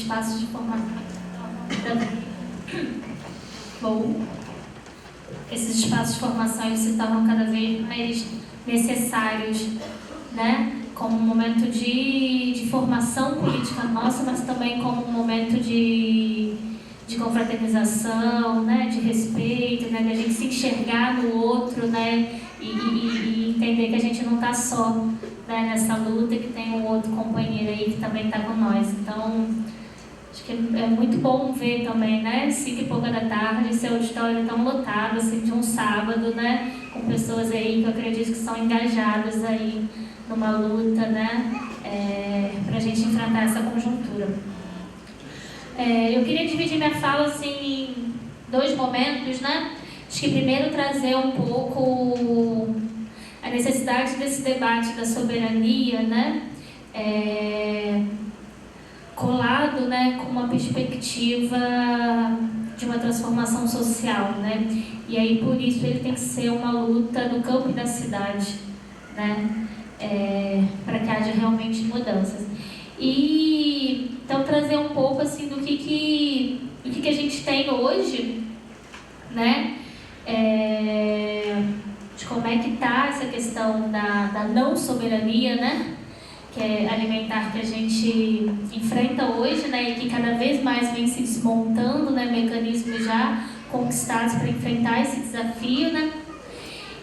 espaços de formação. Bom, esses espaços de formação eles se tornam cada vez mais necessários, né? Como um momento de formação política nossa, mas também como um momento de confraternização, né? De respeito, né? Da gente se enxergar no outro, né? E entender que a gente não está só, né? Nessa luta, que tem um outro companheiro aí que também está com nós. Então, acho que é muito bom ver também, né? 5h30, esse auditório tão lotado, assim, de um sábado, né? Com pessoas aí que eu acredito que são engajadas aí numa luta, né? Para a gente enfrentar essa conjuntura. Eu queria dividir minha fala, assim, em 2 momentos, né? Acho que primeiro trazer um pouco a necessidade desse debate da soberania, né? Colado, né, com uma perspectiva de uma transformação social, né? E aí, por isso, ele tem que ser uma luta do campo e da cidade, né? Para que haja realmente mudanças. E, então, trazer um pouco, assim, do que a gente tem hoje, né? De como é que está essa questão da não soberania, né? Que é alimentar, que a gente enfrenta hoje, né, e que cada vez mais vem se desmontando, né, mecanismos já conquistados para enfrentar esse desafio, né.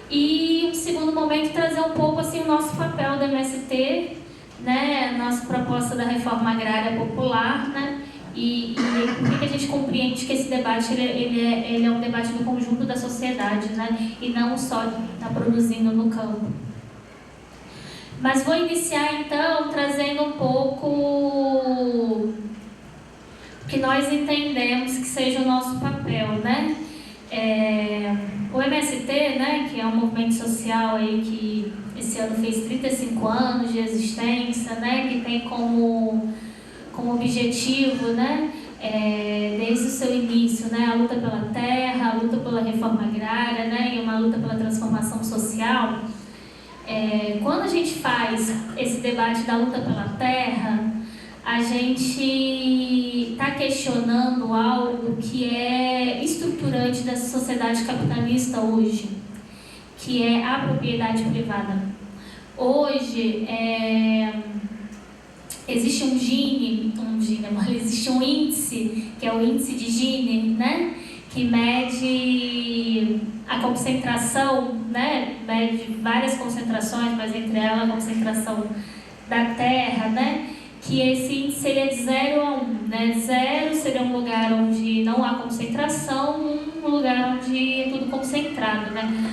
E um segundo momento, trazer um pouco assim o nosso papel da MST, né, nossa proposta da reforma agrária popular, né, e por que a gente compreende que esse debate ele é um debate do conjunto da sociedade, né, e não só está produzindo no campo. Mas vou iniciar, então, trazendo um pouco o que nós entendemos que seja o nosso papel, né? O MST, né, que é um movimento social aí que esse ano fez 35 anos de existência, né, que tem como objetivo, né, desde o seu início, né, a luta pela terra, a luta pela reforma agrária, né, e uma luta pela transformação social. Quando a gente faz esse debate da luta pela terra, a gente está questionando algo que é estruturante dessa sociedade capitalista hoje, que é a propriedade privada. Hoje, existe existe um índice, que é o índice de Gini, né? Que mede a concentração, né? Mede várias concentrações, mas entre elas a concentração da terra, né? Que esse índice ele é de 0 a 1, né? 0 seria um lugar onde não há concentração, um lugar onde é tudo concentrado, né?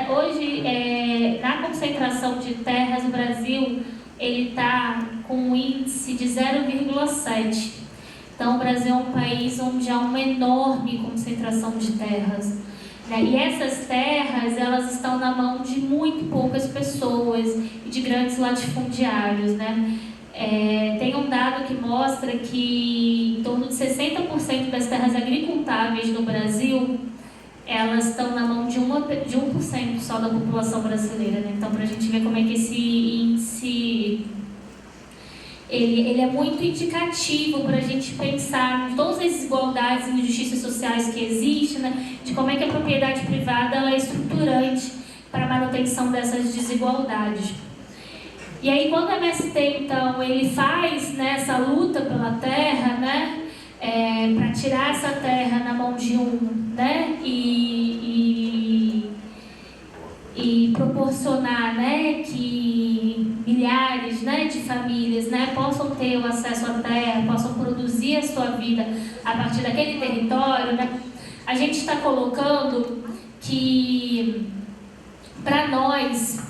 Hoje, na concentração de terras, o Brasil ele está com um índice de 0,7. Então, o Brasil é um país onde há uma enorme concentração de terras, né? E essas terras, elas estão na mão de muito poucas pessoas e de grandes latifundiários, né? Tem um dado que mostra que em torno de 60% das terras agricultáveis no Brasil, elas estão na mão de 1% só da população brasileira, né? Então, para a gente ver como é que esse índice ele é muito indicativo para a gente pensar em todas as desigualdades e injustiças sociais que existem, né? De como é que a propriedade privada ela é estruturante para a manutenção dessas desigualdades. E aí, quando o MST, então, ele faz, né, essa luta pela terra, né, para tirar essa terra na mão de né, e proporcionar, né, que milhares, né, de famílias, né, possam ter o acesso à terra, possam produzir a sua vida a partir daquele território, né, a gente está colocando que, para nós,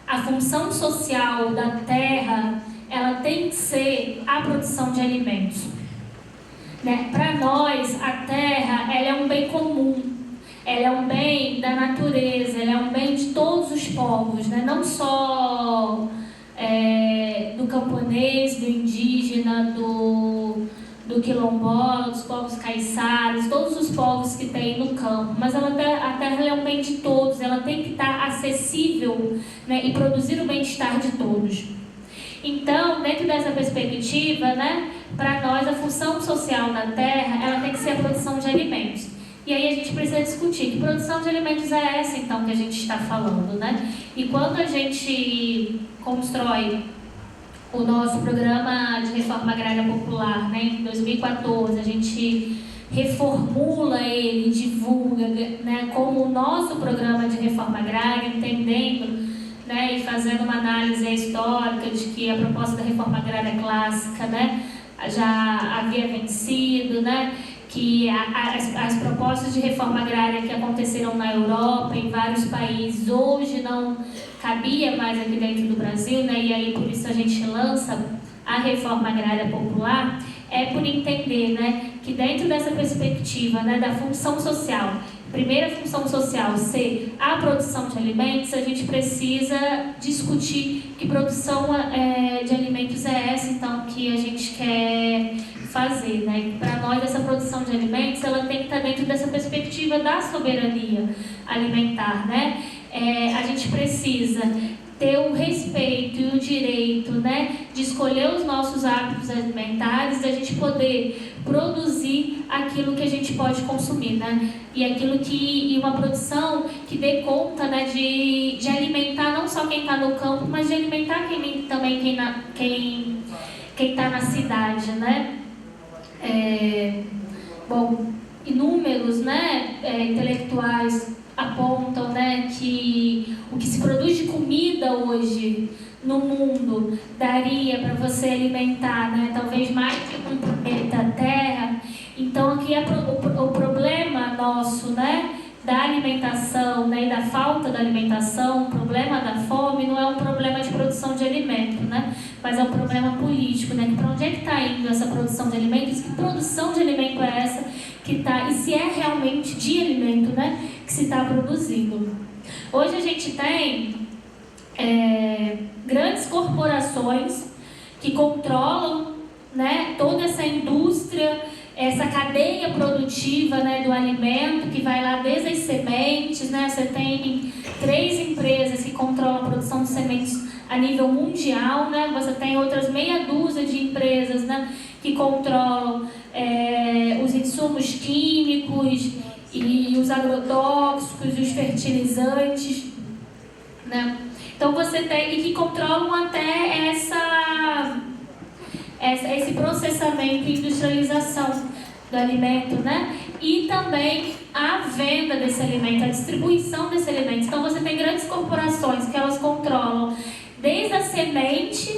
a função social da terra, ela tem que ser a produção de alimentos, né? Para nós, a terra, ela é um bem comum, ela é um bem da natureza, ela é um bem de todos os povos, né? Não só do camponês, do indígena, do quilombola, dos povos caiçaras, todos os povos que tem no campo, mas a terra é um bem de todos, ela tem que estar acessível, né, e produzir o bem-estar de todos. Então, dentro dessa perspectiva, né, para nós a função social da terra, ela tem que ser a produção de alimentos. E aí a gente precisa discutir que produção de alimentos é essa, então, que a gente está falando, né? E quando a gente constrói o nosso programa de reforma agrária popular, né, em 2014, a gente reformula ele, divulga, né, como o nosso programa de reforma agrária, entendendo, né, e fazendo uma análise histórica de que a proposta da reforma agrária clássica, né, já havia vencido, né, que as propostas de reforma agrária que aconteceram na Europa, em vários países, hoje não cabia mais aqui dentro do Brasil, né, e aí por isso a gente lança a reforma agrária popular, é por entender, né, que dentro dessa perspectiva, né, da função social, primeira função social ser a produção de alimentos, a gente precisa discutir que produção de alimentos é essa, então, que a gente quer fazer, né? Para nós, essa produção de alimentos, ela tem que estar dentro dessa perspectiva da soberania alimentar, né? A gente precisa ter o respeito e o direito, né, de escolher os nossos hábitos alimentares, da gente poder produzir aquilo que a gente pode consumir, né? E uma produção que dê conta, né, de alimentar não só quem está no campo, mas de alimentar também quem está na cidade, né? Bom, inúmeros, né, intelectuais apontam, né, que o que se produz de comida hoje no mundo daria para você alimentar, né, talvez mais que um planeta Terra. Então aqui o problema nosso, né, da alimentação, né, e da falta da alimentação, o problema da fome não é um problema de produção de alimento, né, mas é um problema político, né, que para onde é que está indo essa produção de alimentos, que produção de alimento é essa que está, e se é realmente de alimento, né, que se está produzindo. Hoje a gente tem grandes corporações que controlam, né, toda essa indústria, essa cadeia produtiva, né, do alimento, que vai lá desde as sementes, né, você tem 3 empresas que controlam a produção de sementes a nível mundial, né, você tem outras meia dúzia de empresas, né, que controlam os insumos químicos e os agrotóxicos e os fertilizantes, né. Então você tem, e que controlam até esse processamento e industrialização do alimento, né? E também a venda desse alimento, a distribuição desse alimento. Então você tem grandes corporações que elas controlam desde a semente,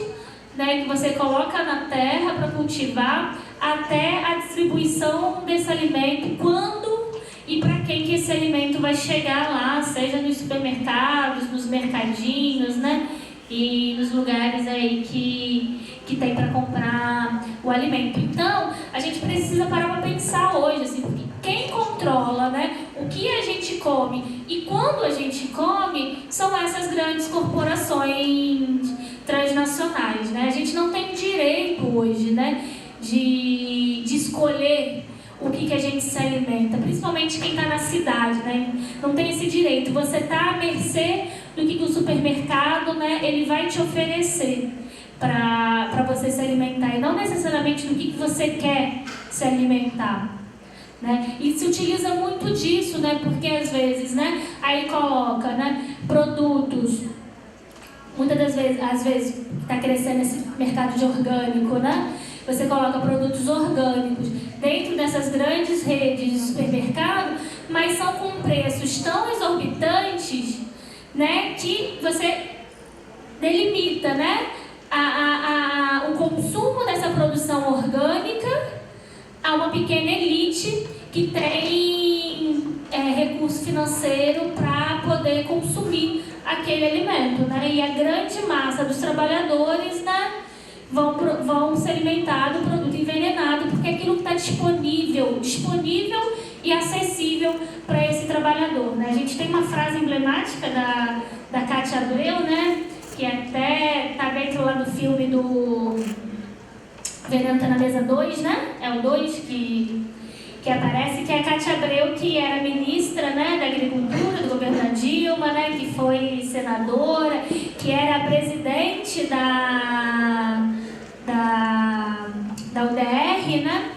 né, que você coloca na terra para cultivar, até a distribuição desse alimento, quando e para quem que esse alimento vai chegar lá, seja nos supermercados, nos mercadinhos, né? E nos lugares aí que tem para comprar o alimento. Então, a gente precisa parar para pensar hoje, assim, porque quem controla, né, o que a gente come e quando a gente come são essas grandes corporações transnacionais, né? A gente não tem direito hoje, né, de escolher o que a gente se alimenta, principalmente quem está na cidade, né? Não tem esse direito. Você está à mercê do que o supermercado, né, ele vai te oferecer para você se alimentar, e não necessariamente do que você quer se alimentar, né? E se utiliza muito disso, né? Porque às vezes, né, aí coloca, né, produtos, muitas das vezes, às vezes está crescendo esse mercado de orgânico, né? Você coloca produtos orgânicos dentro dessas grandes redes de supermercado, mas são com preços tão exorbitantes, né, que você delimita, né, o consumo dessa produção orgânica a uma pequena elite que tem recurso financeiro para poder consumir aquele alimento, né, e a grande massa dos trabalhadores, né, vão se alimentar do produto envenenado, porque aquilo está disponível e acessível para esse trabalhador, né? A gente tem uma frase emblemática da Cátia Abreu, né, que até está dentro lá do filme do Veneno Tá na Mesa 2, né? É o 2 que aparece, que é a Cátia Abreu, que era ministra, né, da Agricultura do governo da Dilma, né, que foi senadora, que era a presidente da da UDR, né?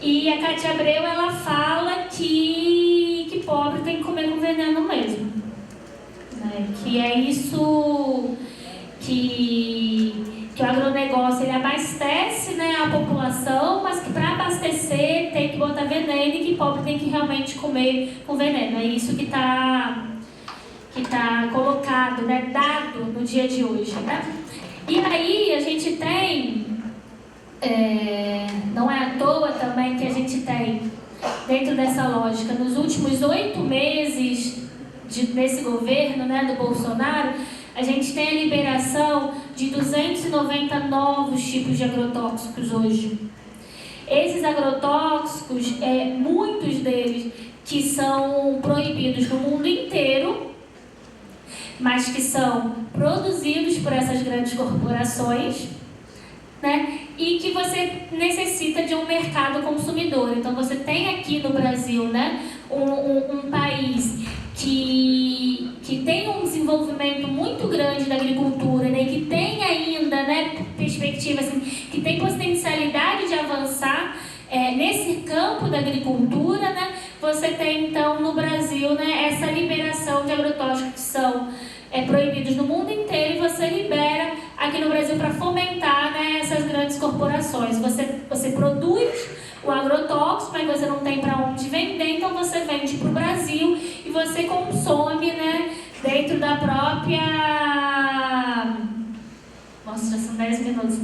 E a Cátia Abreu, ela fala que pobre tem que comer com veneno mesmo, né? Que é isso que o agronegócio ele abastece, né, a população, mas que para abastecer tem que botar veneno e que pobre tem que realmente comer com veneno. É isso que tá colocado, né, dado no dia de hoje, né? E aí a gente tem, não é à toa também que a gente tem, dentro dessa lógica, nos últimos 8 meses desse governo, né, do Bolsonaro, a gente tem a liberação de 290 novos tipos de agrotóxicos hoje. Esses agrotóxicos, muitos deles que são proibidos no mundo inteiro, mas que são produzidos por essas grandes corporações, né? E que você necessita de um mercado consumidor. Então você tem aqui no Brasil, né, um país que tem um desenvolvimento muito grande da agricultura, né, que tem ainda, né, perspectiva, assim, que tem potencialidade de avançar nesse campo da agricultura, né? Você tem então no Brasil, né, essa liberação de agrotóxicos que são proibidos no mundo inteiro, e você libera aqui no Brasil para fomentar, né, essas grandes corporações. Você produz o agrotóxico, mas você não tem para onde vender, então você vende para o Brasil e você consome, né, dentro da própria... Nossa, já são 10 minutos.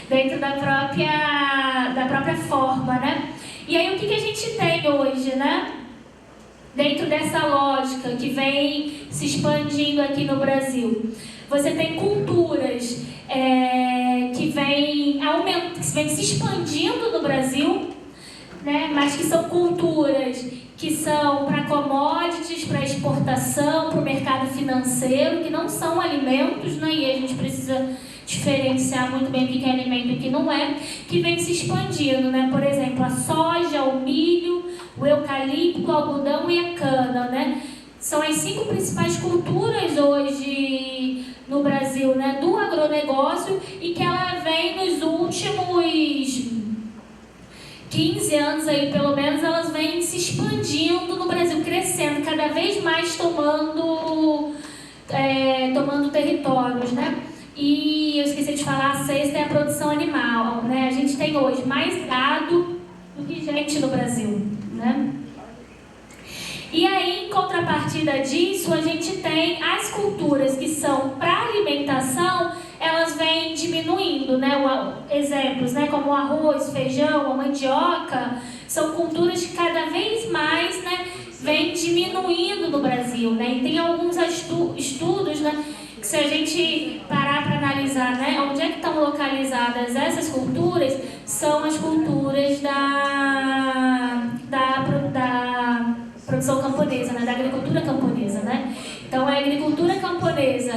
Dentro da própria forma, né? E aí o que a gente tem hoje, né? Dentro dessa lógica que vem se expandindo aqui no Brasil. Você tem culturas que vem se expandindo no Brasil, né? Mas que são culturas que são para commodities, para exportação, para o mercado financeiro, que não são alimentos, né? E a gente precisa diferenciar muito bem o que é alimento e o que não é, que vem se expandindo, né? Por exemplo, a soja, o milho, o eucalipto, o algodão e a cana, né? São as 5 principais culturas hoje no Brasil, né, do agronegócio, e que ela vem nos últimos 15 anos aí, pelo menos, elas vêm se expandindo no Brasil, crescendo, cada vez mais tomando territórios, né? E eu esqueci de falar, a 6ª é a produção animal, né? A gente tem hoje mais gado do que gente no Brasil, né? E aí, em contrapartida disso, a gente tem as culturas que são para alimentação, elas vêm diminuindo, né? Exemplos, né? Como o arroz, feijão, a mandioca, são culturas que cada vez mais, né, vêm diminuindo no Brasil, né? E tem alguns estudos, né, que se a gente parar para analisar, né, onde é que estão localizadas essas culturas, são as culturas da produção camponesa, né, da agricultura camponesa, né? Então, é a agricultura camponesa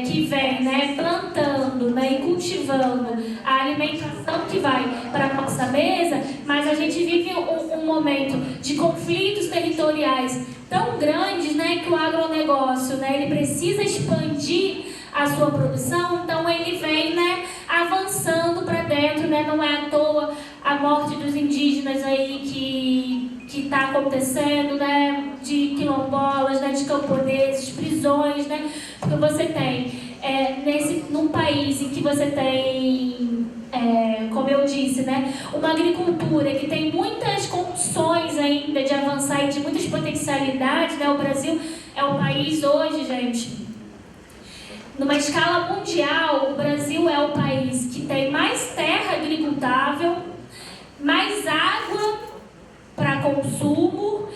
que vem, né, plantando, né, e cultivando a alimentação que vai para a nossa mesa, mas a gente vive um momento de conflitos territoriais tão grandes, né, que o agronegócio, né, ele precisa expandir a sua produção, então ele vem, né, avançando para dentro, né? Não é à toa a morte dos indígenas aí que está acontecendo, né, de quilombolas, né, de camponeses, prisões, né, porque você tem num país em que você tem, como eu disse, né, uma agricultura que tem muitas condições ainda de avançar e de muitas potencialidades, né? O Brasil é um país hoje, gente, numa escala mundial, o Brasil é o país que tem mais terra agricultável, mais água para consumo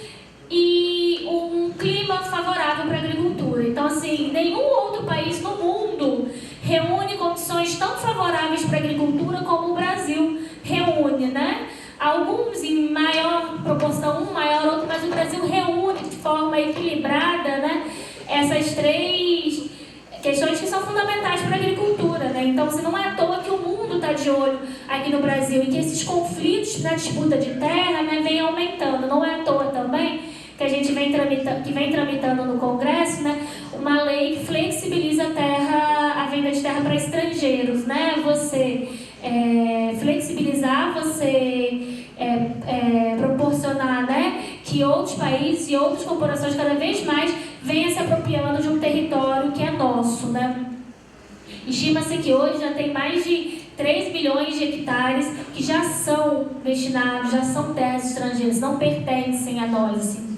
e um clima favorável para a agricultura. Então, assim, nenhum outro país no mundo reúne condições tão favoráveis para a agricultura como o Brasil reúne, né? Alguns em maior proporção, um maior, outro, mas o Brasil reúne de forma equilibrada, né, essas 3 questões que são fundamentais para a agricultura, né? Então, se não é à toa que o mundo está de olho aqui no Brasil e que esses conflitos na disputa de terra, né, vem aumentando. Não é à toa também que a gente vem tramitando no Congresso, né, uma lei que flexibiliza a venda de terra para estrangeiros, né? Você flexibilizar, você proporcionar, né, que outros países e outras corporações cada vez mais venham se apropriando de um território que é nosso, né? Estima-se que hoje já tem mais de 3 milhões de hectares que já são destinados, já são terras estrangeiras, não pertencem a nós. Assim.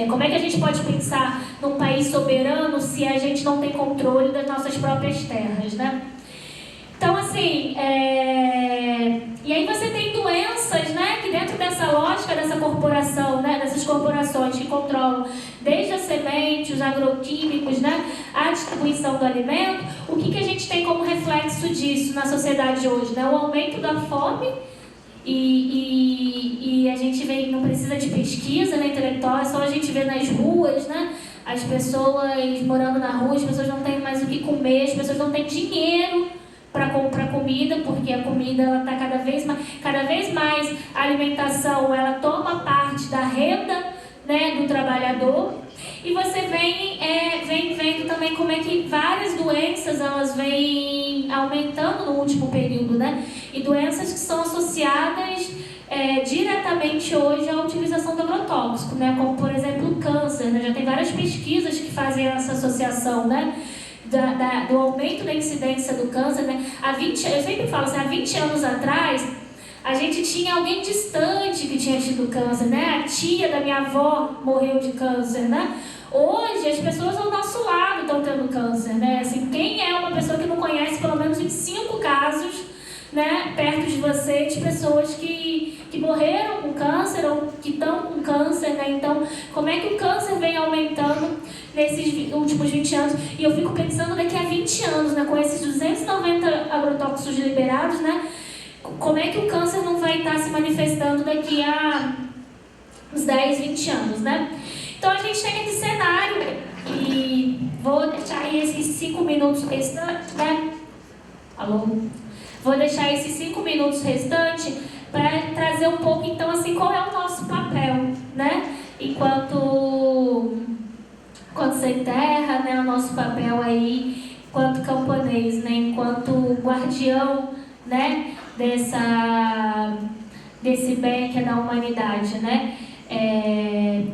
Como é que a gente pode pensar num país soberano se a gente não tem controle das nossas próprias terras, né? Então, assim, e aí você tem doenças, né, que dentro dessa lógica dessa corporação, né, dessas corporações que controlam desde a semente, os agroquímicos, né, a distribuição do alimento, o que a gente tem como reflexo disso na sociedade hoje, né? O aumento da fome e a gente vê, não precisa de pesquisa, né, intelectual, é só a gente ver nas ruas, né, as pessoas morando na rua, as pessoas não têm mais o que comer, as pessoas não têm dinheiro para comprar comida, porque a comida ela está cada vez mais a alimentação ela toma parte da renda, né, do trabalhador. E você vem vendo também como é que várias doenças elas vêm aumentando no último período, né? E doenças que são associadas diretamente hoje à utilização do agrotóxico, né? Como por exemplo o câncer, né? Já tem várias pesquisas que fazem essa associação, né? Do aumento da incidência do câncer, né? Eu sempre falo assim, há 20 anos atrás, a gente tinha alguém distante que tinha tido câncer, né? A tia da minha avó morreu de câncer, né? Hoje, as pessoas ao nosso lado estão tendo câncer, né? Assim, quem é uma pessoa que não conhece pelo menos 25 casos, né, perto de você, de pessoas que morreram com câncer ou que estão com câncer, né? Então, como é que o câncer vem aumentando nesses últimos 20 anos? E eu fico pensando daqui a 20 anos, né, com esses 290 agrotóxicos liberados, né? Como é que o câncer não vai estar se manifestando daqui a uns 10, 20 anos, né? Então, a gente tem esse cenário e vou deixar aí esses 5 minutos restantes, né? Alô? Vou deixar esses 5 minutos restantes para trazer um pouco, então, assim, qual é o nosso papel, né? Enquanto sem terra, né? O nosso papel aí, enquanto camponês, né? Enquanto guardião, né? Desse bem que é da humanidade, né?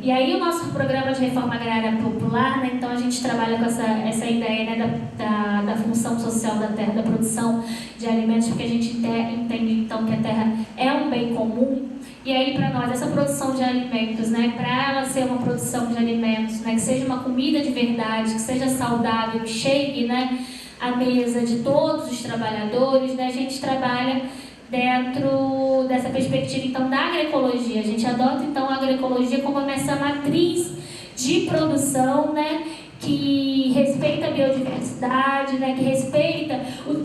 E aí o nosso programa de reforma agrária popular, né, então a gente trabalha com essa ideia, né, da função social da terra, da produção de alimentos, porque a gente entende então que a terra é um bem comum. E aí para nós essa produção de alimentos, né, para ela ser uma produção de alimentos, né, que seja uma comida de verdade, que seja saudável, que chegue, né, à mesa de todos os trabalhadores, né, a gente trabalha dentro dessa perspectiva, então, da agroecologia. A gente adota, então, a agroecologia como essa matriz de produção, né, que respeita a biodiversidade, né, que respeita os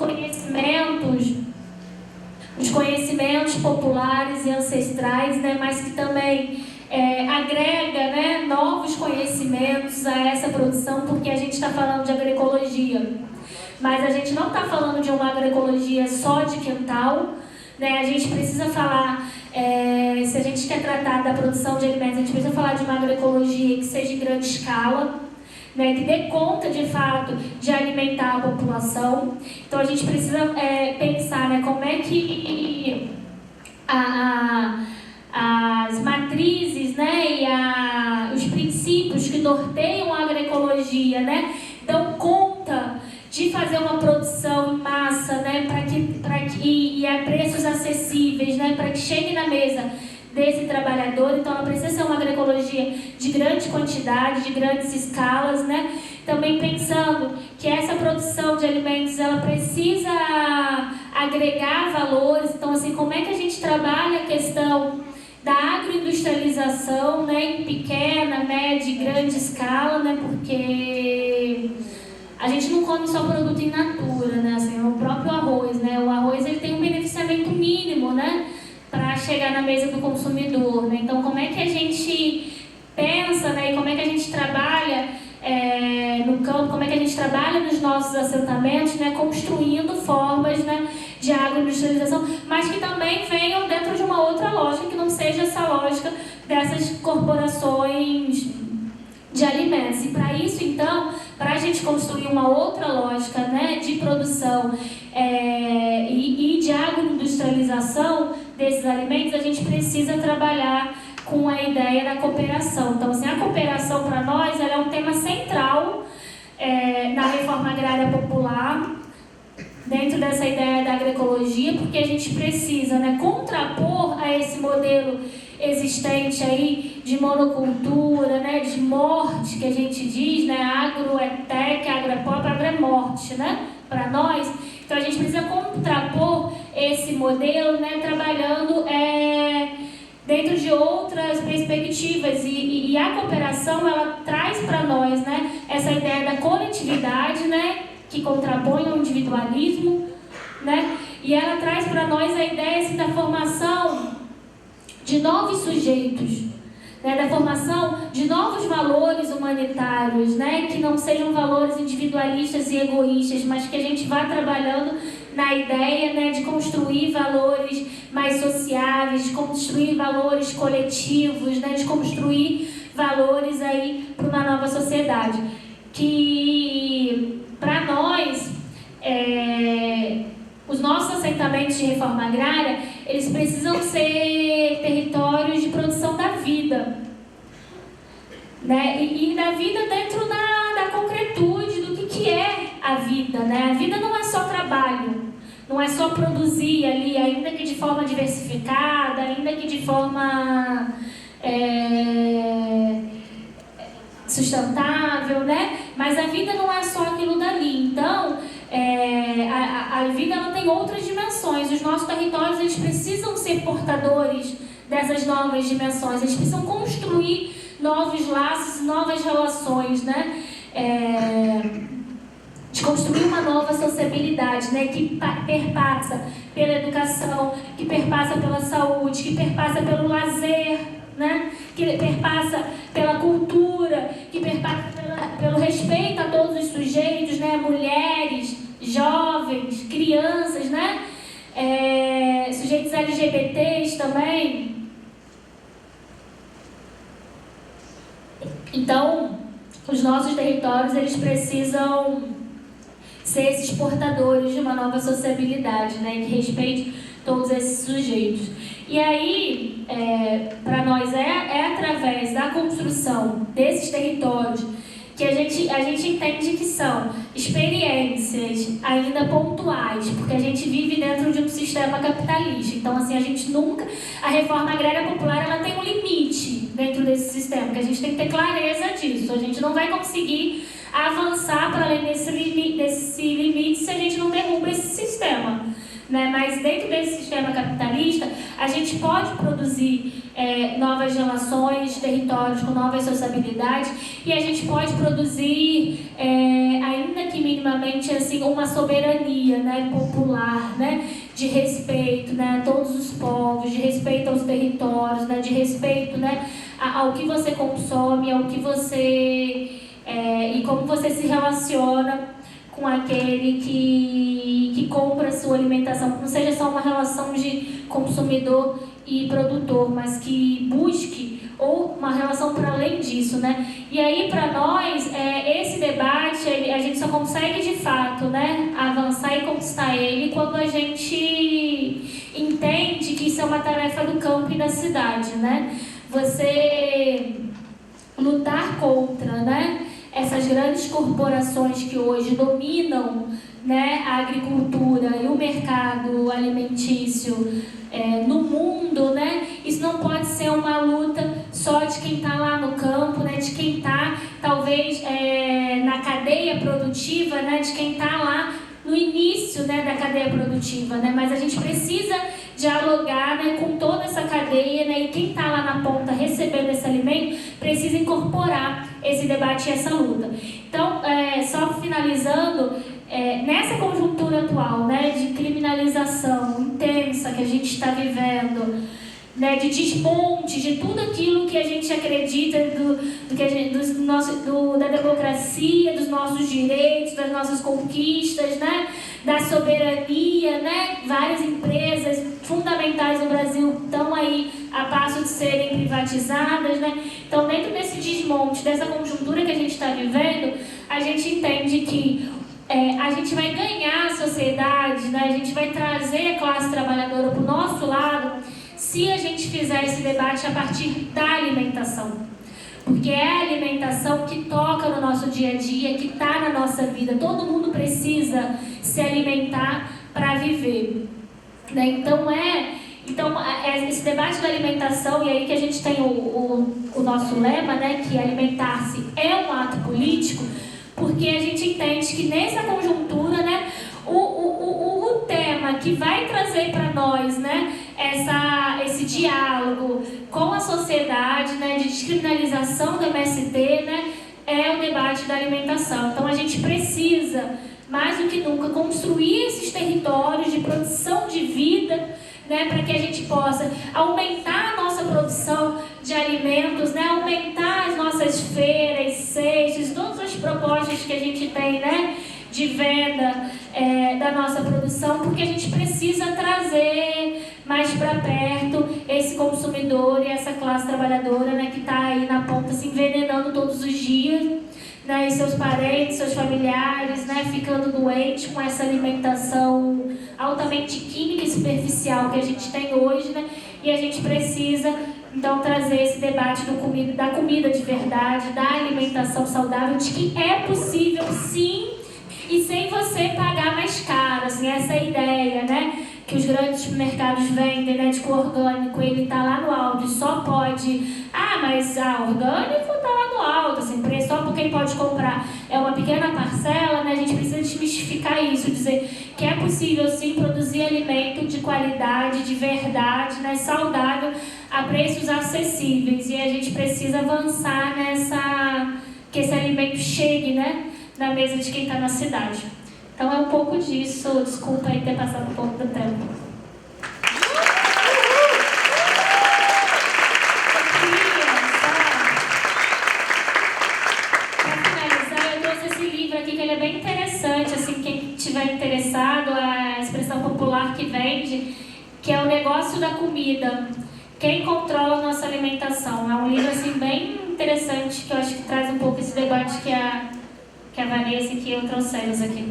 conhecimentos populares e ancestrais, né, mas que também agrega, né, novos conhecimentos a essa produção, porque a gente está falando de agroecologia. Mas a gente não está falando de uma agroecologia só de quintal, né? A gente precisa falar, se a gente quer tratar da produção de alimentos, a gente precisa falar de uma agroecologia que seja em grande escala, né? Que dê conta, de fato, de alimentar a população. Então, a gente precisa pensar, né, como é que as matrizes, né, e os princípios que norteiam a agroecologia, né, dão conta de fazer uma produção em massa, né, e a preços acessíveis, né, para que chegue na mesa desse trabalhador. Então, ela precisa ser uma agroecologia de grande quantidade, de grandes escalas, né? Também pensando que essa produção de alimentos, ela precisa agregar valores. Então, assim, como é que a gente trabalha a questão da agroindustrialização, né, em pequena, média e grande escala, né, porque a gente não come só produto in natura, né, assim, o próprio arroz, né, o arroz ele tem um beneficiamento mínimo, né, para chegar na mesa do consumidor, né, então como é que a gente pensa, né, e como é que a gente trabalha no campo, como é que a gente trabalha nos nossos assentamentos, né, construindo formas, né, de agroindustrialização, mas que também venham dentro de uma outra lógica, que não seja essa lógica dessas corporações de alimentos. E para isso, então, para a gente construir uma outra lógica, né, de produção e de agroindustrialização desses alimentos, a gente precisa trabalhar com a ideia da cooperação. Então, assim, a cooperação para nós ela é um tema central na reforma agrária popular, dentro dessa ideia da agroecologia, porque a gente precisa, né, contrapor a esse modelo existente aí de monocultura, né, de morte, que a gente diz, né, agro é tech, agro é pop, agro é morte, né, para nós. Então a gente precisa contrapor esse modelo, né, trabalhando dentro de outras perspectivas e a cooperação ela traz para nós, né, essa ideia da coletividade, né, que contrapõe ao individualismo, né, e ela traz para nós a ideia assim, da formação de novos sujeitos, né, da formação de novos valores humanitários, né, que não sejam valores individualistas e egoístas, mas que a gente vá trabalhando na ideia, né, de construir valores mais sociáveis, de construir valores coletivos, né, de construir valores aí para uma nova sociedade. Que para nós, os nossos assentamentos de reforma agrária, eles precisam ser territórios de produção da vida, né? E da vida dentro da concretude do que é a vida, né? A vida não é só trabalho, não é só produzir ali, ainda que de forma diversificada, ainda que de forma sustentável, né? Mas a vida não é só aquilo dali. Então, a vida ela tem outras dimensões. Os nossos territórios eles precisam ser portadores dessas novas dimensões. Eles precisam construir novos laços, novas relações, né? De construir uma nova sociabilidade, né? Que perpassa pela educação, que perpassa pela saúde, que perpassa pelo lazer, né? Que perpassa pela cultura, que perpassa pelo respeito a todos os sujeitos, né? Mulheres, jovens, crianças, né? Sujeitos LGBTs também. Então, os nossos territórios eles precisam ser esses portadores de uma nova sociabilidade, né? Que respeite todos esses sujeitos. E aí, para nós, é através da construção desses territórios que a gente entende que são experiências ainda pontuais, porque a gente vive dentro de um sistema capitalista. Então, assim, a reforma agrária popular, ela tem um limite dentro desse sistema, que a gente tem que ter clareza disso. A gente não vai conseguir avançar para além desse limite se a gente não derruba esse sistema. Né? Mas dentro desse sistema capitalista, a gente pode produzir novas relações, territórios com novas sociabilidades, e a gente pode produzir, ainda que minimamente, assim, uma soberania, né, popular, né, de respeito, né, a todos os povos, de respeito aos territórios, né, de respeito, né, ao que você consome, ao que você e como você se relaciona com aquele que compra a sua alimentação, que não seja só uma relação de consumidor e produtor, mas que busque ou uma relação para além disso, né? E aí, para nós, esse debate, a gente só consegue, de fato, né, avançar e conquistar ele quando a gente entende que isso é uma tarefa do campo e da cidade, né? Você lutar contra, né, essas grandes corporações que hoje dominam, né, a agricultura e o mercado alimentício no mundo, né, isso não pode ser uma luta só de quem está lá no campo, né, de quem está talvez na cadeia produtiva, né, de quem está lá no início, né, da cadeia produtiva, né, mas a gente precisa dialogar, né, com toda essa cadeia, né, e quem está lá na ponta recebendo esse alimento precisa incorporar esse debate e essa luta. Então, só finalizando, nessa conjuntura atual, né, de criminalização intensa que a gente está vivendo, né, de desmonte de tudo aquilo que a gente acredita da democracia, dos nossos direitos, das nossas conquistas, né, da soberania, né, várias empresas fundamentais no Brasil estão aí a passo de serem privatizadas, né? Então, dentro desse desmonte, dessa conjuntura que a gente está vivendo, a gente entende que a gente vai ganhar a sociedade, né? A gente vai trazer a classe trabalhadora para o nosso lado se a gente fizer esse debate a partir da alimentação. Porque é a alimentação que toca no nosso dia a dia, que está na nossa vida. Todo mundo precisa se alimentar para viver, né? Então, esse debate da alimentação, e aí que a gente tem o nosso lema, né, que alimentar-se é um ato político, porque a gente entende que nessa conjuntura, né, o tema que vai trazer para nós, né, esse diálogo com a sociedade, né, de descriminalização do MST, né, é o debate da alimentação. Então a gente precisa, mais do que nunca, construir esses territórios de produção de vida, né, para que a gente possa aumentar a nossa produção de alimentos, né, aumentar as nossas feiras, cestas, todas as propostas que a gente tem, né, de venda da nossa produção, porque a gente precisa trazer mais para perto esse consumidor e essa classe trabalhadora, né, que está aí na ponta se envenenando todos os dias, né, e seus parentes, seus familiares, né, ficando doentes com essa alimentação altamente química e superficial que a gente tem hoje, né, e a gente precisa então trazer esse debate da comida de verdade, da alimentação saudável, de que é possível sim, e sem você pagar mais caro, assim, essa é a ideia, né, que os grandes mercados vendem, né, de que o orgânico ele tá lá no alto e só pode, mas orgânico tá lá no alto, assim, preço só por quem pode comprar é uma pequena parcela, né, a gente precisa desmistificar isso, dizer que é possível sim produzir alimento de qualidade, de verdade, né, saudável, a preços acessíveis, e a gente precisa avançar que esse alimento chegue, né, na mesa de quem está na cidade. Então é um pouco disso, desculpa aí ter passado um pouco do tempo. Para finalizar, eu trouxe esse livro aqui que ele é bem interessante, assim, quem estiver interessado, a expressão popular que vende, que é o negócio da comida. Quem controla a nossa alimentação. É um livro assim, bem interessante, que eu acho que traz um pouco esse debate que a Vanessa e que eu trouxemos aqui.